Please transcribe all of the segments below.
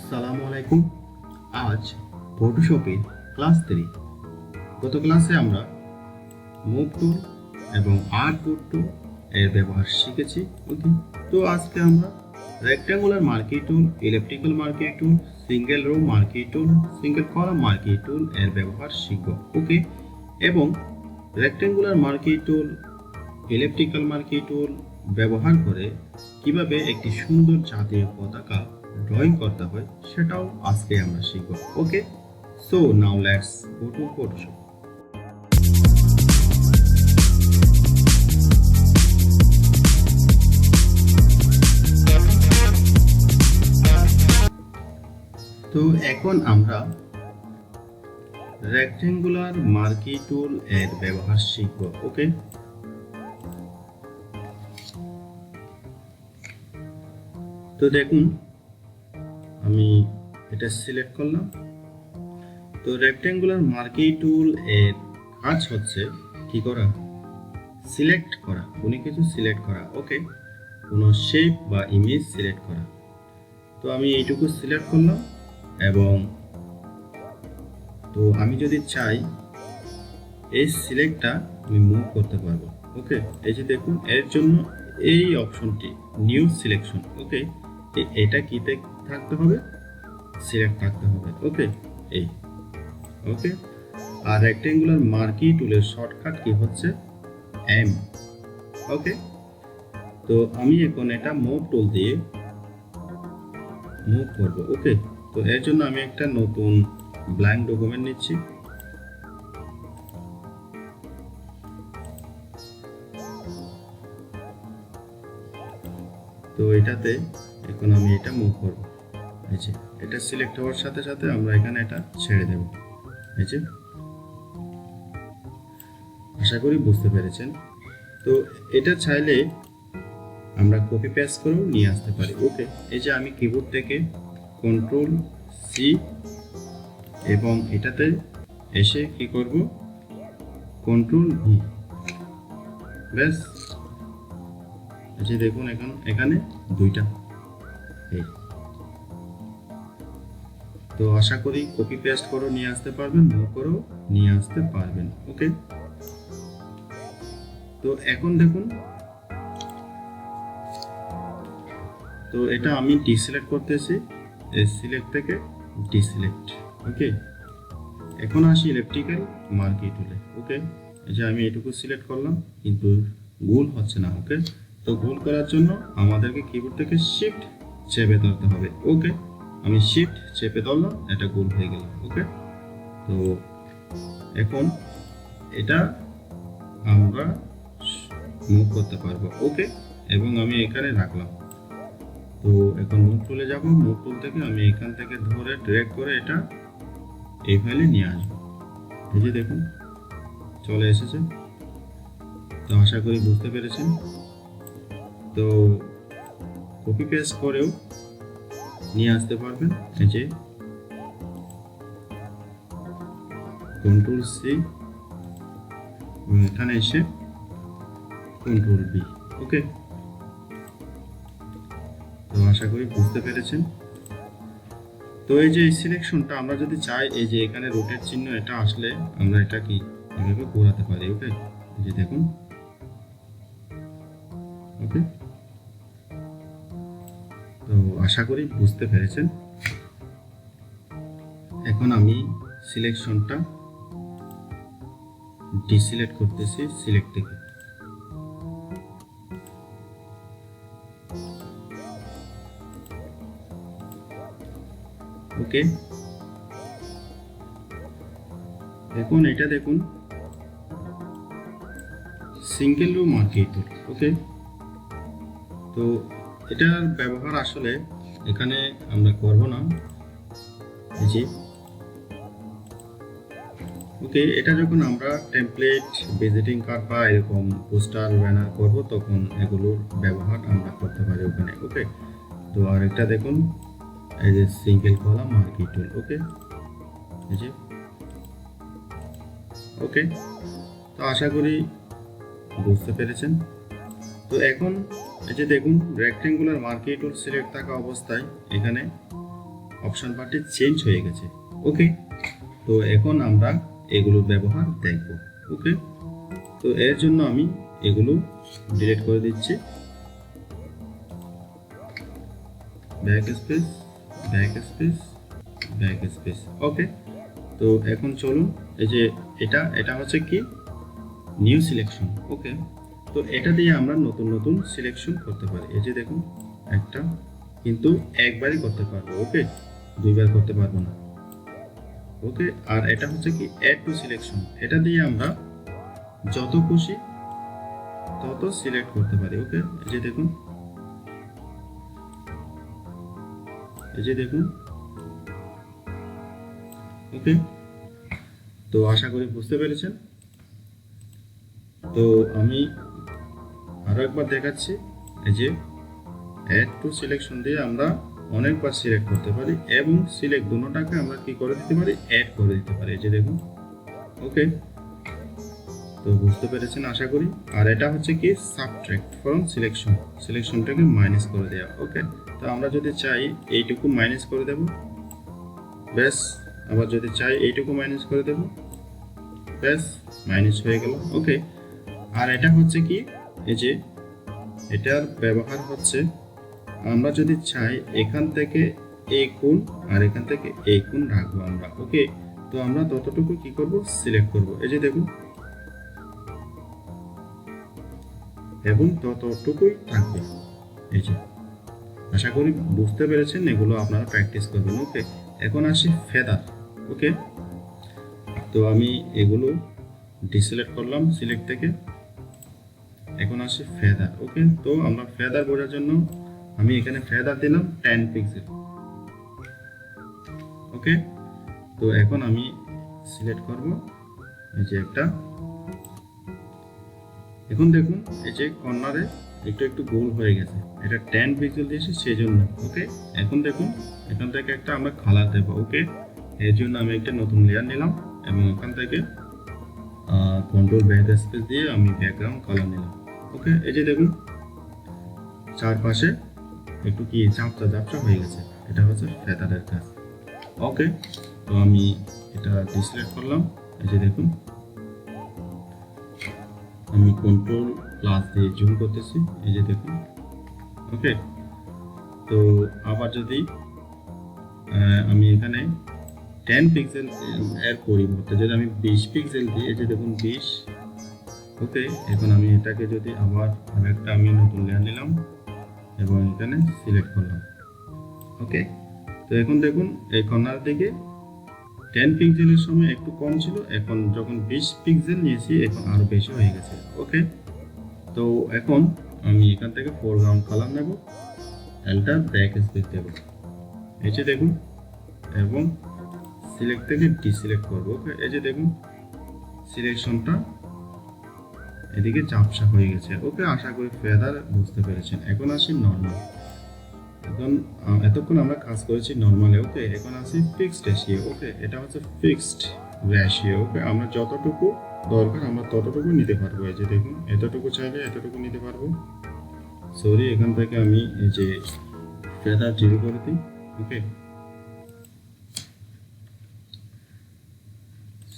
আসসালামু আলাইকুম। আজ ফটোশপের ক্লাস 3। গত ক্লাসে আমরা মুভ টুল এবং আর্টবোর্ড টুল এর ব্যবহার শিখেছি। ওকে, তো আজকে আমরা রেক্ট্যাঙ্গুলার মার্কি টুল, ইলিপ্টিক্যাল মার্কি টুল, সিঙ্গেল রো মার্কি টুল, সিঙ্গেল কলাম মার্কি টুল এর ব্যবহার শিখব। ওকে, এবং রেক্ট্যাঙ্গুলার মার্কি টুল, ইলিপ্টিক্যাল মার্কি টুল ব্যবহার করে কিভাবে একটি সুন্দর জাতীয় পতাকা ড্রয়িং করতে হয় সেটাও আজকে আমরা শিখব। Okay, so now let's go to Photoshop. তো এখন আমরা রেক্ট্যাঙ্গুলার মার্কি টুল এর ব্যবহার শিখব। ওকে, তো দেখুন আমি এটা সিলেক্ট করলাম। তো রেক্ট্যাঙ্গুলার মার্কি টুল এর কাজ হচ্ছে কি করা, সিলেক্ট করা, কোনো কিছু সিলেক্ট করা। ওকে, কোনো শেপ বা ইমেজ সিলেক্ট করা। তো আমি এইটুকু সিলেক্ট করলাম এবং তো আমি যদি চাই এই সিলেক্টটা আমি মুভ করতে পারবো। ওকে, এই যে দেখুন এর জন্য এই অপশনটি নিউ সিলেকশন। ওকে, এটা কিতে থাকতে হবে, সিলেক্ট থাকতে হবে। ওকে, এই ওকে, আর রেক্ট্যাঙ্গুলার মার্কি টুলের শর্টকাট কি হচ্ছে এম। ওকে, তো আমি এখন এটা মুভ টুল দিয়ে মুভ করব। ওকে, তো এর জন্য আমি একটা নতুন ব্ল্যাঙ্ক ডকুমেন্ট নিচ্ছি। তো এটাতে এখন আমি এটা মুভ করব। এই যে এটা সিলেক্ট হওয়ার সাথে সাথে আমরা এখানে এটা ছেড়ে দেব। এই যে, আশা করি বুঝতে পেরেছেন। তো এটা চাইলে আমরা কপি পেস্ট করেও নিয়ে আসতে পারি। ওকে, এই যে আমি কিবোর্ড থেকে কন্ট্রোল সি এবং এটাতে এসে কি করব, কন্ট্রোল ভি। ব্যাস, এই যে দেখুন এখানে দুইটা। এই তো আশা করি কপি পেস্ট করে নিয়ে আসতে পারবেন, মুভ করেও নিয়ে আসতে পারবেন। ওকে, তো এখন দেখুন, তো এটা আমি ডিসিলেক্ট করতেছি, এই সিলেক্ট থেকে ডিসিলেক্ট। ওকে, এখন আসি ইলেকট্রিক্যাল মার্কি টুলে। ওকে, এই যে আমি এটুকু সিলেক্ট করলাম কিন্তু গোল হচ্ছে না। ওকে, তো গোল করার জন্য আমাদেরকে কিবোর্ড থেকে শিফট চেপে ধরতে হবে। ওকে, আমি শিফট চেপে ধরলাম, এটা গোল হয়ে গেল। ওকে, তো এখন এটা আমরা মুভ করতে পারবো। ওকে, এবং আমি এখানে রাখলাম। তো এখন মুভ টুলে যাব, মুভ টুল থেকে আমি এখান থেকে ধরে ড্র্যাগ করে এটা এই ফাইলে নিয়ে আসবো। এই যে দেখুন চলে এসেছে। তো আশা করি বুঝতে পেরেছেন। তো কপি পেস্ট করেও নিয়ে আসতে পারবেন। এই যে কন্ট্রোল সি, এখানে এসে কন্ট্রোল বি। ওকে, তো আশা করি বুঝতে পেরেছেন। তো এই যে সিলেকশনটা আমরা যদি চাই, এই যে এখানে রোটেট চিহ্ন এটা আসলে আমরা এটা কি এভাবে ঘোরাতে পারি। ওকে, এই যে দেখুন। ওকে, তো আশা করি বুঝতে পেরেছেন। এখন আমি সিলেকশনটা ডিসিলেক্ট করতেছি সিলেক্ট থেকে। ওকে, এখন এটা দেখুন সিঙ্গেল রো মার্কি টুল। ওকে, তো এটার ব্যবহার আসলে এখানে আমরা করব না। এই যে ওকে, এটা যখন আমরা টেমপ্লেট, ভিজিটিং কার্ড বা এরকম পোস্টার ব্যানার করব তখন এগুলোর ব্যবহার আমরা করতে পারি ওখানে। ওকে, তো আর এটা দেখুন এই যে সিঙ্গেল কলাম মার্কি টুল। ওকে, এই যে ওকে, তো আশা করি বুঝতে পেরেছেন। তো এখন এই যে দেখুন রেক্ট্যাঙ্গুলার মার্কি টুল সিলেক্ট থাকা অবস্থায় এখানে অপশন বারটি চেঞ্জ হয়ে গেছে। ওকে, তো এখন আমরা এগুলোর ব্যবহার দেখব। ওকে, তো এর জন্য আমি এগুলো ডিলিট করে দিচ্ছি, ব্যাকস্পেস ব্যাকস্পেস ব্যাকস্পেস। ওকে, তো এখন চলুন, এই যে এটা হচ্ছে কি নিউ সিলেকশন। ওকে, তো এটা দিয়ে আমরা নতুন নতুন সিলেকশন করতে পারি। এই যে দেখুন একটা, কিন্তু একবারই করতে পারবো। ওকে, দুইবার করতে পারবো না। ওকে, আর এটা হচ্ছে কি অ্যাড টু সিলেকশন, এটা দিয়ে আমরা যত খুশি তত সিলেক্ট করতে পারি। ওকে, এই যে দেখুন, এই যে দেখুন। ওকে, তো আশা করি বুঝতে পেরেছেন। তো আমি আরো একবার দেখাচ্ছি, এই যে অ্যাড টু সিলেকশন দিয়ে আমরা অনেকবার সিলেক্ট করতে পারি এবং সিলেক্ট দুটোটাকে আমরা কি করে দিতে পারি, অ্যাড করে দিতে পারি। এই যে দেখুন। ওকে, তো বুঝতে পেরেছেন আশা করি। আর এটা হচ্ছে কি সাবট্রাক্ট ফ্রম সিলেকশন, সিলেকশনটাকে মাইনাস করে দেওয়া। ওকে, তো আমরা যদি চাই এইটুকু মাইনাস করে দেব, ব্যাস। আবার যদি চাই এইটুকু মাইনাস করে দেব, ব্যাস, মাইনাস হয়ে গেল। ওকে, আর এটা হচ্ছে কি, এই যে এটার ব্যবহার হচ্ছে আমরা যদি চাই এখান থেকে এই কোণ আর এখান থেকে এই কোণ রাখবো আমরা। ওকে, তো আমরা ততটুকু কি করব, সিলেক্ট করব। এই যে দেখুন, এবং ততটুকুই থাকবে। এই যে, আশা করি বুঝতে পেরেছেন, এগুলো আপনারা প্র্যাকটিস করবেন। ওকে, এখন আসি ফেদার। ওকে, তো আমি এগুলো ডিসিলেক্ট করলাম সিলেক্ট থেকে, এখন আসি ফেদার। ওকে, তো আমরা ফেদার বোঝার জন্য আমি এখানে ফেদার দিলাম 10 পিক্সেল। ওকে, তো এখন আমি সিলেক্ট করব, এই যে একটা, এখন দেখুন এই যে কর্নারে একটু একটু গোল হয়ে গেছে, এটা 10 পিক্সেল দিয়েছি সেই জন্য। ওকে, এখন দেখুন এখান থেকে একটা আমরা কালার দেবো। ওকে, এর জন্য আমি একটা নতুন লেয়ার নিলাম এবং এখান থেকে কন্ট্রোল ব্যাকস্পেস দিয়ে আমি ব্যাকগ্রাউন্ড কালার নিলাম। ওকে, এই যে দেখুন চারপাশে একটু কি ঝাপসা ঝাপসা হয়ে গেছে, এটা হচ্ছে ফেদারের কাজ। ওকে, তো আমি এটা ডিসিলেক্ট করলাম, এই যে দেখুন আমি কন্ট্রোল প্লাস দিয়ে জুম করতেছি, এই যে দেখুন। ওকে, তো আবার যদি আমি এখানে 10 পিক্সেল এর পরিবর্তে যদি আমি 20 পিক্সেল দিই, এই যে দেখুন 20। ওকে, এখন আমি এটাকে যদি আবার আরেকটা আমি নতুন লেয়ার নিলাম এবং এখানে সিলেক্ট করলাম। ওকে, তো এখন দেখুন এই কর্নার দিকে 10 পিক্সেলের সময় একটু কম ছিল, এখন যখন 20 পিক্সেল নিয়েছি এখন আরো বেশি হয়ে গেছে। ওকে, তো এখন আমি এখান থেকে ফোরগ্রাউন্ড কালার নেব, এলটার ব্যাকস্পেস দেব, এই যে দেখুন, এবং সিলেক্ট থেকে ডিসিলেক্ট করব। ওকে, এই যে দেখুন সিলেকশনটা এদিকে ঝাপসা হয়ে গেছে। ওকে, আশা করি ফেদার বুঝতে পেরেছেন। এখন আসি নর্মাল। এখন এতক্ষণ আমরা কাজ করেছি নর্মালে। ওকে, এখন আসি ফিক্সড রেশিও। ওকে, এটা হচ্ছে ফিক্সড রেশিও। ওকে, আমরা যতটুকু দরকার আমরা ততটুকু নিতে পারবো। এই যে দেখুন এতটুকু চাইলে এতটুকু নিতে পারবো। সরি, এখান থেকে আমি এই যে ফেদার 0 করে দিই। ওকে,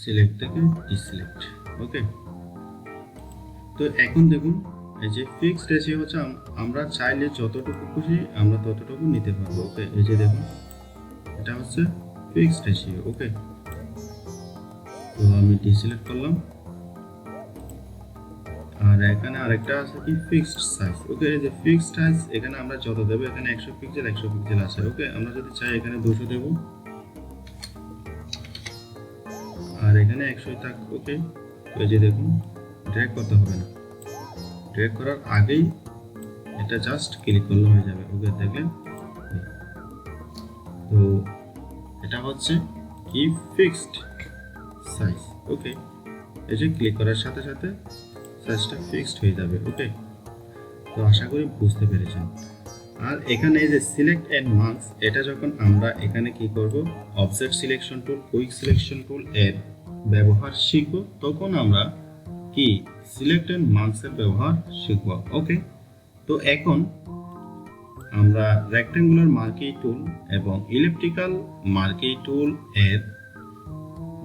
সিলেক্ট থেকে ডিসিলেক্ট। ওকে, তো এখন দেখুন এই যে ফিক্সড রেশিও হচ্ছে আমরা চাইলে যতটুকু খুশি আমরা ততটুকু নিতে পারবো। ওকে, এই যে দেখুন এটা হচ্ছে ফিক্সড রেশিও। ওকে, তো আমি ডিসিলেক্ট করলাম। আর এখানে আরেকটা আছে কি ফিক্সড সাইজ। ওকে, এই যে ফিক্সড সাইজ এখানে আমরা যত দেব, এখানে 100 পিক্সেল 100 পিক্সেল আছে। ওকে, আমরা যদি চাই এখানে 200 দেব আর এখানে 100 থাক। ওকে, তো এই যে দেখুন ড্র্যাগ করতে হবে না, ড্র্যাগ করার আগেই এটা জাস্ট ক্লিক করলে হয়ে যাবে। ওকে, দেখলেন, তো এটা হচ্ছে কি ফিক্সড সাইজ। ওকে, এই যে ক্লিক করার সাথে সাথে সাইজটা ফিক্সড হয়ে যাবে। ওকে, তো আশা করি বুঝতে পেরেছেন। আর এখানে এই যে সিলেক্ট এন্ড মার্কস, এটা যখন আমরা এখানে কি করব, object selection tool, quick selection tool এর ব্যবহার শিখব, তখন আমরা কি সিলেক্ট এন্ড মার্কস এর ব্যবহার শিখব। ওকে, তো এখন আমরা রেক্ট্যাঙ্গুলার মার্কি টুল এবং ইলেকট্রিক্যাল মার্কি টুল এর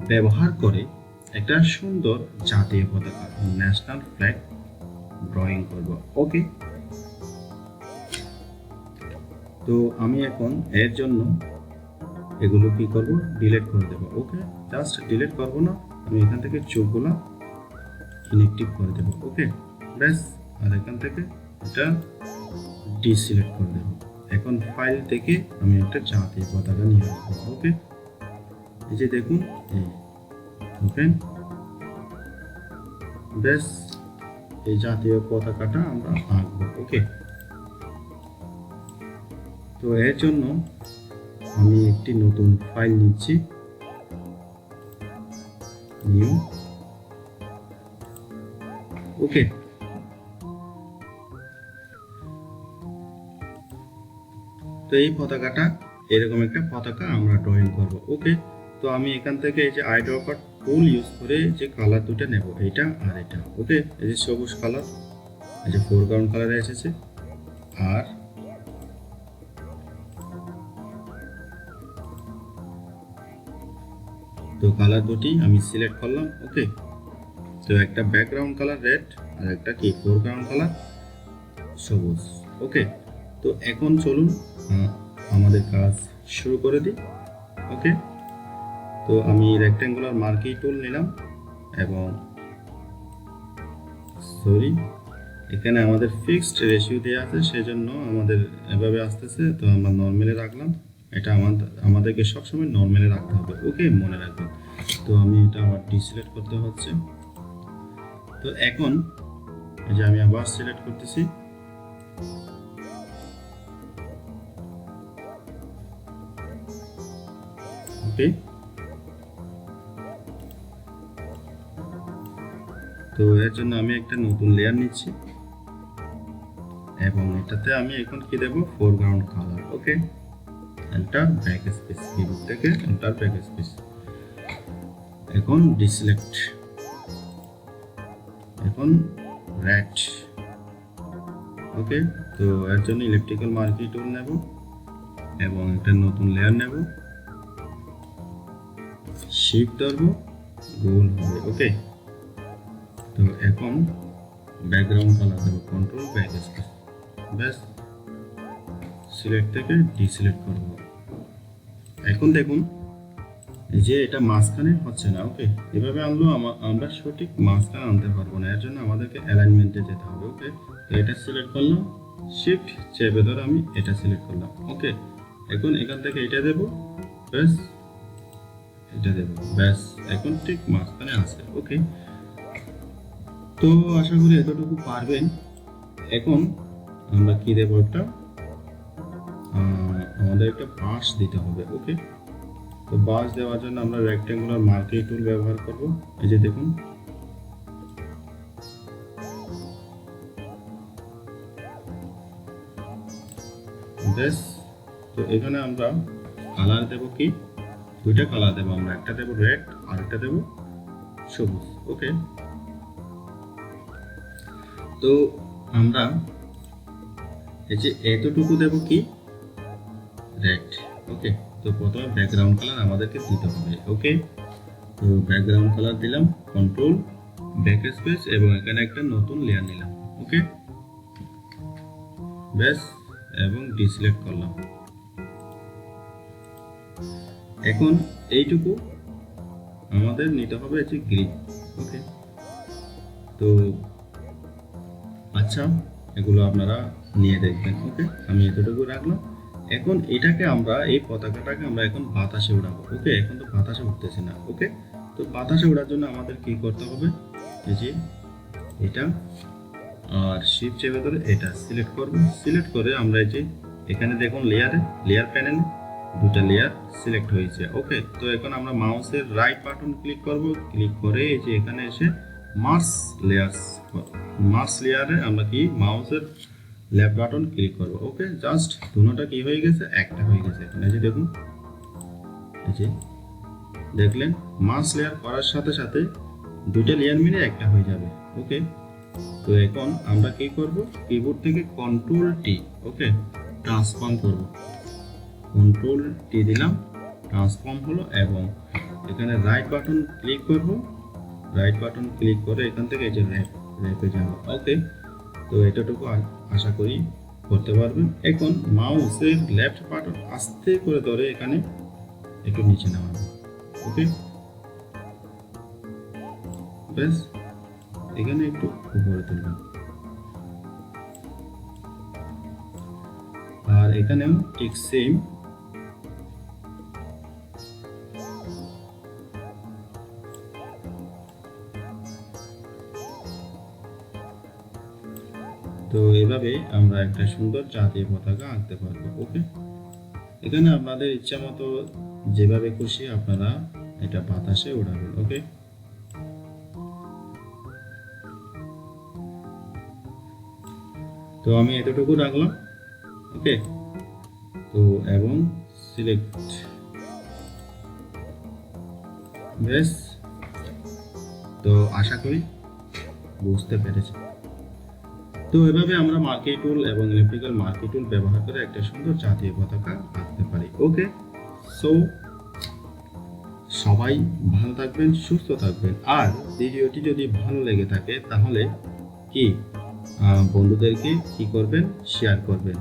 ব্যবহার করে একটা সুন্দর জাতীয় পতাকা ন্যাশনাল ফ্ল্যাগ ড্রয়িং করব। ওকে, তো আমি এখন এর জন্য এগুলো কি করব, ডিলিট করে দেব। ওকে, জাস্ট ডিলিট করব না, আমি এখান থেকে চোখগুলো ইনঅ্যাক্টিভ করে দেব। ওকে, ব্যাস, আর এখান থেকে এটা ডিসিলেক্ট করে দেব। এখন ফাইল থেকে আমি একটা জাতীয় পতাকা নিয়ে আসবো। ওকে, এই যে দেখুন, ওপেন, ব্যাস, এই জাতীয় পতাকাটা আমরা আঁকবো। ওকে, তো এর জন্য আমি একটি নতুন ফাইল নিচ্ছি, নিউ। ওকে, তো এই পতাকাটা, এরকম একটা পতাকা আমরা ড্রয়িং করব। ওকে, তো আমি এখান থেকে এই যে আইড্রপার টুল ইউজ করে যে কালার দুটো নেব, এটা আর এটা। ওকে, এই যে সবুজ কালার, এই যে ফোরগ্রাউন্ড কালারে এসেছে, আর তো কালার দুটি আমি সিলেক্ট করলাম। ওকে, তো একটা ব্যাকগ্রাউন্ড কালার রেড আর একটা কি ফোরগ্রাউন্ড কালার সবুজ। ওকে, তো এখন চলুন আমাদের কাজ শুরু করে দিই। ওকে, তো আমি রেক্ট্যাঙ্গুলার মার্কি টুল নিলাম এবং এখানে আমাদের ফিক্সড রেশিও দেওয়া আছে, সেজন্য আমাদের এভাবে আসতেছে, তো আমরা নর্মালে রাখলাম। এটা আমাদেরকে সবসময় নর্মালে রাখতে হবে। ওকে, মনে রাখবেন। তো আমি এটা আবার ডিসিলেক্ট করতে হচ্ছে। তো এখন এই যে আমি আবার সিলেক্ট করতেছি। ওকে, তো এর জন্য আমি একটা নতুন লেয়ার নিচ্ছি এবং এটাতে আমি এখন কি দেব, ফোরগ্রাউন্ড কালার। ওকে, এন্টার ব্যাকস্পেস, কিবোর্ড থেকে এন্টার ব্যাকস্পেস। এখন ডিসিলেক্ট, এখন রেড। ওকে, তো এর জন্য ইলেকট্রিক্যাল মার্কি টুল নেব এবং একটা নতুন লেয়ার নেব, শিফট ধরবো, গোল হবে। ওকে, তো এখন ব্যাকগ্রাউন্ড কালার দেবো, কন্ট্রোল ব্যাকস্পেস, ব্যাস, সিলেক্ট থেকে ডিসিলেক্ট করব। এখন দেখুন যে এটা মাঝখানে হচ্ছে না। ওকে, এভাবে আনলেও আমরা সঠিক মাঝখানে আনতে পারবো না, এর জন্য আমাদেরকে অ্যালাইনমেন্টে যেতে হবে। ওকে, তো এটা সিলেক্ট করলাম, শিফট চেপে ধরে আমি এটা সিলেক্ট করলাম। ওকে, এখন এখান থেকে এটা দেব, ব্যাস, এটা দেব, ব্যাস, এখন ঠিক মাঝখানে আছে। ওকে, তো আশা করি এতটুকু পারবেন। এখন আমরা কি দেব, একটা আমাদের একটা বাঁশ দিতে হবে। ওকে, তো বাঁশ দেওয়ার জন্য আমরা রেক্ট্যাঙ্গুলার মার্কি টুল ব্যবহার করব। এই যে দেখুন, বেশ, তো এখানে আমরা কালার দেব, কি দুইটা কালার দেব আমরা, একটা দেব রেড আর একটা দেব সবুজ। ওকে, তো আমরা এই যে এতটুকু দেব কি রেড। ওকে, তো প্রথমে ব্যাকগ্রাউন্ড কালার আমাদেরকে দিতে হবে। ওকে, তো ব্যাকগ্রাউন্ড কালার দিলাম, কন্ট্রোল ব্যাকস্পেস এবং এখানে একটা নতুন লেয়ার নিলাম। ওকে, ব্যাস, এবং ডিসিলেক্ট করলাম। এখন এইটুকু আমাদের নিতে হবে যে গ্রিন। ওকে, তো আচ্ছা, এগুলো আপনারা নিয়ে দেখবেন। ওকে, আমি এতটুকু রাখলাম। এখন এটাকে আমরা, এই পতাকাটাকে আমরা এখন বাতাসে উড়াবো। ওকে, এখন তো বাতাসে উঠতেছে না। ওকে, তো বাতাসে উড়ার জন্য আমাদের কি করতে হবে, এই যে এটা আর শিফট চেপে ধরে এটা সিলেক্ট করব। সিলেক্ট করে আমরা এই যে এখানে দেখুন লেয়ার প্যানেলে দুটা লেয়ার সিলেক্ট হয়েছে। ওকে, তো এখন আমরা মাউসের রাইট বাটন ক্লিক করব, ক্লিক করে এই যে এখানে এসে মার্জ লেয়ারে আমরা কি মাউসের লেফট বাটন ক্লিক করব। ওকে, জাস্ট দুটোটা কি হয়ে গেছে, একটা হয়ে গেছে। এখানে যে দেখুন, এই যে দেখলেন, মার্জ লেয়ার করার সাথে সাথে দুইটা লেয়ার মিলে একটা হয়ে যাবে। ওকে, তো এখন আমরা কি করব, কিবোর্ড থেকে কন্ট্রোল টি, ওকে, ট্রান্সফর্ম করব, কন্ট্রোল টি দিলাম, ট্রান্সফর্ম হলো। এবং এখানে রাইট বাটন ক্লিক করব, রাইট বাটন ক্লিক করে এখান থেকে এই যে র্যাপে যাব। ওকে, তো এতটুকু আশা করি করতে পারবেন। এখন মাউসের লেফট বাটন আস্তে করে ধরে এখানে একটু নিচে নামাবো। ওকে, ব্যাস এখানে একটু উপরে তুলবেন। আর এখানেও ঠিক সেম, তো এভাবে আমরা একটা সুন্দর জাতীয় পতাকা আঁকতে পারবো। ওকে, এখানে আপনাদের ইচ্ছা মতো যেভাবে খুশি আপনারা এটা বাতাসে উড়াবেন। ওকে, তো আমি এতটুকু রাখলাম। ওকে, তো এবং সিলেক্ট, বেশ। তো আশা করি বুঝতে পেরেছি। তো এভাবে আমরা মার্কি টুল এবং ইলেকট্রিক্যাল মার্কি টুল ব্যবহার করে একটা সুন্দর জাতীয় পতাকা আঁকতে পারি। ওকে, সো সবাই ভালো থাকবেন, সুস্থ থাকবেন। আর ভিডিওটি যদি ভালো লেগে থাকে তাহলে কি বন্ধুদেরকে কি করবেন, শেয়ার করবেন।